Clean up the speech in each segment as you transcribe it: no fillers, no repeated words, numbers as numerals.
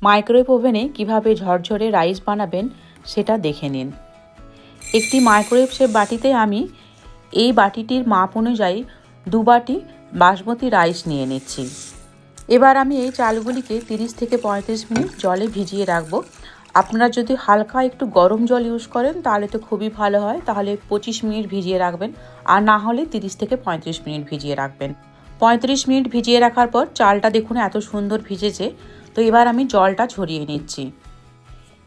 Microwave ওভেনে কিভাবে ঝরঝরে রাইস বানাবেন সেটা দেখে নিন। একটি মাইক্রোওয়েভ শেপ বাটিতে আমি এই বাটিটির মাপ অনুযায়ী 2 বাটি বাসমতি রাইস নিয়ে নিচ্ছি। এবার আমি এই চালগুলিকে 30 থেকে 35 মিনিট জলে ভিজিয়ে রাখবো। আপনারা যদি হালকা একটু গরম জল ইউজ করেন তাহলে তো খুবই ভালো হয়, তাহলে 25 মিনিট ভিজিয়ে রাখবেন, আর না হলে 30 থেকে 35 মিনিট ভিজিয়ে রাখবেন। 35 মিনিট ভিজিয়ে রাখার পর চালটা দেখুন এত সুন্দর ভিজেছে। তো এবার আমি জলটা ঝরিয়ে নিচ্ছি।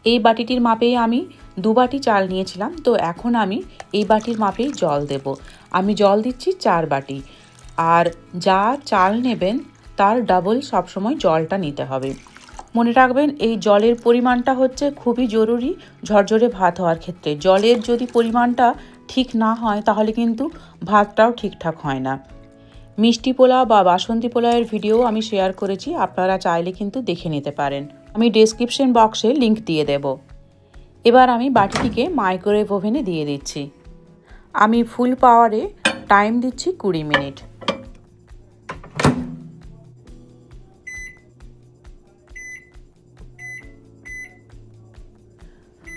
এই বাটিটির মাপেই আমি 2 বাটি চাল নিয়েছিলাম, তো এখন আমি এই বাটির মাপেই জল দেব। আমি জল দিচ্ছি 4 বাটি, আর যা চাল নেবেন তার ডাবল সবসময় জলটা নিতে হবে। মনে রাখবেন এই জলের পরিমাণটা হচ্ছে খুবই জরুরি ঝরঝরে ভাত হওয়ার ক্ষেত্রে। জলের যদি পরিমাণটা ঠিক না হয় তাহলে কিন্তু ভাতটাও ঠিকঠাক হয় না। মিষ্টি পোলাও বা বাসন্তী পোলাওয়ের ভিডিও আমি শেয়ার করেছি, আপনারা চাইলে কিন্তু দেখে নিতে পারেন। আমি ডেসক্রিপশন বক্সে লিংক দিয়ে দেব। এবার আমি বাটিটিকে মাইক্রোওয়েভ ওভেনে দিয়ে দিচ্ছি। আমি ফুল পাওয়ারে টাইম দিচ্ছি 20 মিনিট।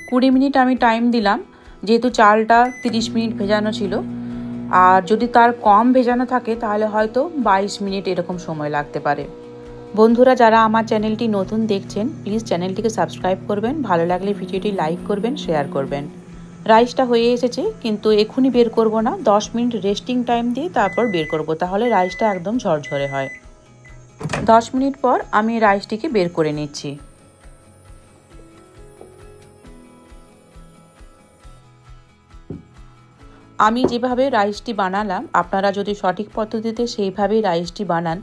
কুড়ি মিনিট আমি টাইম দিলাম, যেহেতু চালটা 30 মিনিট ভেজানো ছিল। আর যদি তার কম ভেজানো থাকে তাহলে হয়তো 22 মিনিট এরকম সময় লাগতে পারে। বন্ধুরা, যারা আমার চ্যানেলটি নতুন দেখছেন প্লিজ চ্যানেলটিকে সাবস্ক্রাইব করবেন, ভালো লাগলে ভিডিওটি লাইক করবেন, শেয়ার করবেন। রাইসটা হয়ে এসেছে, কিন্তু এখনই বের করব না, 10 মিনিট রেস্টিং টাইম দিয়ে তারপর বের করব, তাহলে রাইসটা একদম ঝরঝরে হয়। 10 মিনিট পর আমি রাইসটিকে বের করে নিচ্ছি। আমি যেভাবে রাইসটি বানালাম আপনারা যদি সঠিক পদ্ধতিতে সেইভাবেই রাইসটি বানান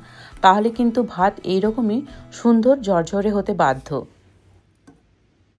তাহলে কিন্তু ভাত এইরকমই সুন্দর ঝরঝরে হতে বাধ্য।